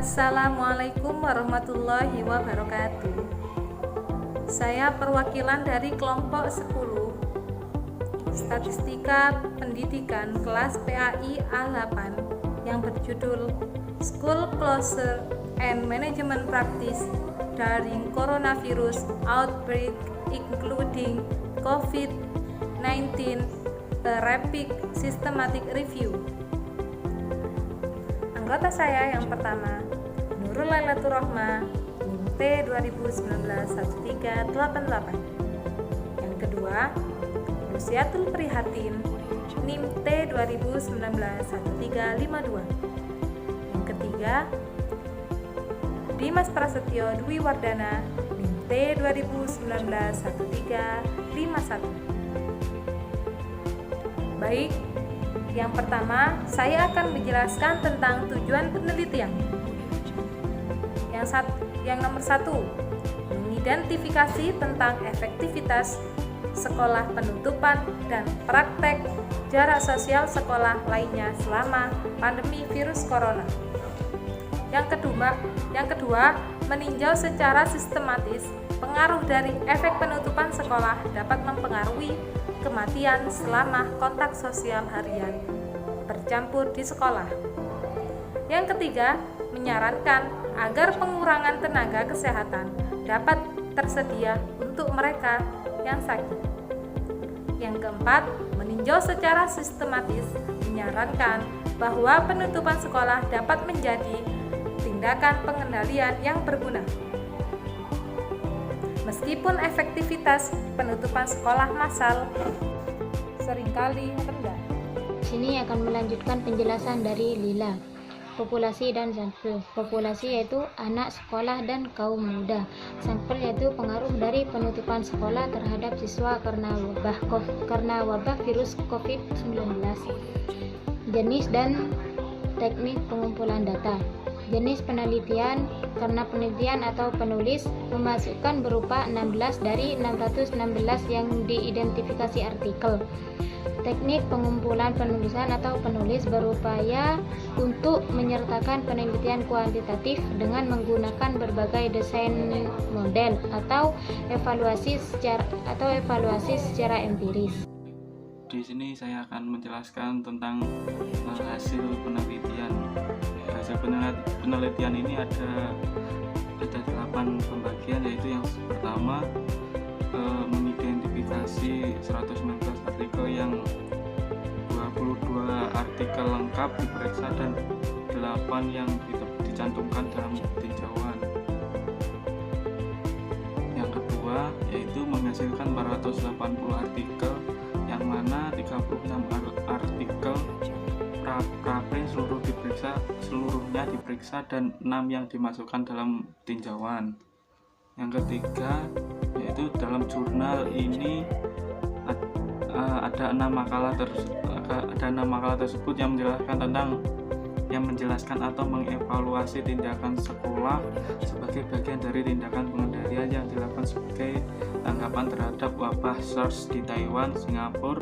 Assalamualaikum warahmatullahi wabarakatuh. Saya perwakilan dari kelompok 10 Statistika Pendidikan kelas PAI A8 yang berjudul School Closure and Management Practice During Coronavirus Outbreak Including COVID-19 A Rapid Systematic Review. Anggota saya yang pertama, Nurul Lailatul Rohmah, NIM T 2019-1388. Yang kedua, Lusiatul Prihatin, NIM T 2019-1352. Yang ketiga, Dimas Prasetyo Dwi Wardana, NIM T 2019-1351. Baik, yang pertama, saya akan menjelaskan tentang tujuan penelitian. Yang nomor 1, mengidentifikasi tentang efektivitas sekolah penutupan dan praktek jarak sosial sekolah lainnya selama pandemi virus corona. Yang kedua, meninjau secara sistematis pengaruh dari efek penutupan sekolah dapat mempengaruhi kematian selama kontak sosial harian bercampur di sekolah. Yang ketiga, menyarankan agar pengurangan tenaga kesehatan dapat tersedia untuk mereka yang sakit. Yang keempat, meninjau secara sistematis menyarankan bahwa penutupan sekolah dapat menjadi tindakan pengendalian yang berguna. Meskipun efektivitas penutupan sekolah massal seringkali rendah. Sini akan melanjutkan penjelasan dari Lila. Populasi dan sampel. Populasi yaitu anak sekolah dan kaum muda. Sampel yaitu pengaruh dari penutupan sekolah terhadap siswa karena wabah virus COVID-19. Jenis dan teknik pengumpulan data. Jenis penelitian, karena penelitian atau penulis memasukkan berupa 16 dari 616 yang diidentifikasi artikel. Teknik pengumpulan penulisan atau penulis berupaya untuk menyertakan penelitian kuantitatif dengan menggunakan berbagai desain model atau evaluasi secara empiris. Di sini saya akan menjelaskan tentang hasil penelitian. Hasil penelitian ini ada 8 pembagian, yaitu yang pertama mengidentifikasi 119 artikel yang 22 artikel lengkap diperiksa dan 8 yang dicantumkan dalam tinjauan. Yang kedua yaitu menghasilkan 480 artikel yang mana 36 artikel praprint seluruhnya diperiksa dan 6 yang dimasukkan dalam tinjauan. Yang ketiga yaitu dalam jurnal ini ada 6 makalah tersebut yang menjelaskan atau mengevaluasi tindakan sekolah sebagai bagian dari tindakan pengendalian yang dilakukan sebagai tanggapan terhadap wabah SARS di Taiwan, Singapura,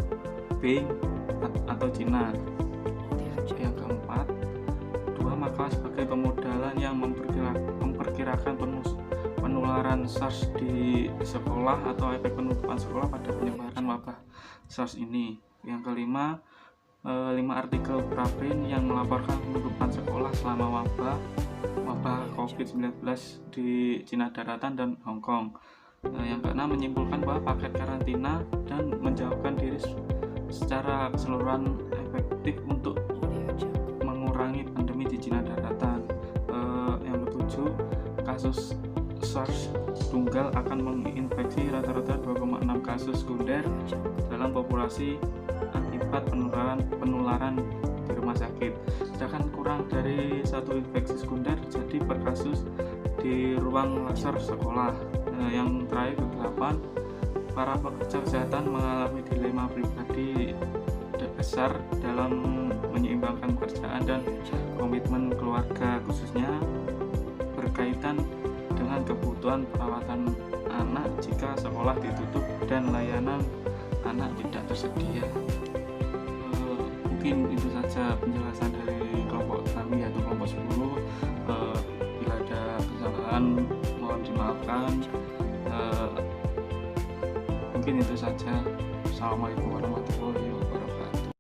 Beijing atau Cina. Yang keempat, 2 makalah sebagai pemodalan yang memperkirakan penularan SARS di sekolah atau efek penutupan sekolah pada penyebaran wabah SARS ini. Yang kelima, 5 artikel praprint yang melaporkan penutupan sekolah selama wabah COVID-19 di Cina Daratan dan Hong Kong. Yang keenam, menyimpulkan bahwa paket karantina dan menjauhkan diri secara keseluruhan efektif untuk mengurangi pandemi di Cina Daratan. Yang ketujuh, kasus SARS tunggal akan menginfeksi rata-rata 2,6 kasus sekunder dalam populasi akibat penularan di rumah sakit, sedangkan kurang dari 1 infeksi sekunder terjadi per kasus di ruang laser sekolah. Yang terakhir ke-8, para pekerja kesehatan mengalami dilema pribadi besar dalam menyeimbangkan pekerjaan dan komitmen keluarga, khususnya berkaitan dengan kebutuhan perawatan anak jika sekolah ditutup dan layanan anak tidak tersedia. Mungkin itu saja penjelasan dari kelompok kami, yaitu kelompok 10. kesalahan mohon dimaafkan. Mungkin itu saja. Assalamualaikum warahmatullahi wabarakatuh.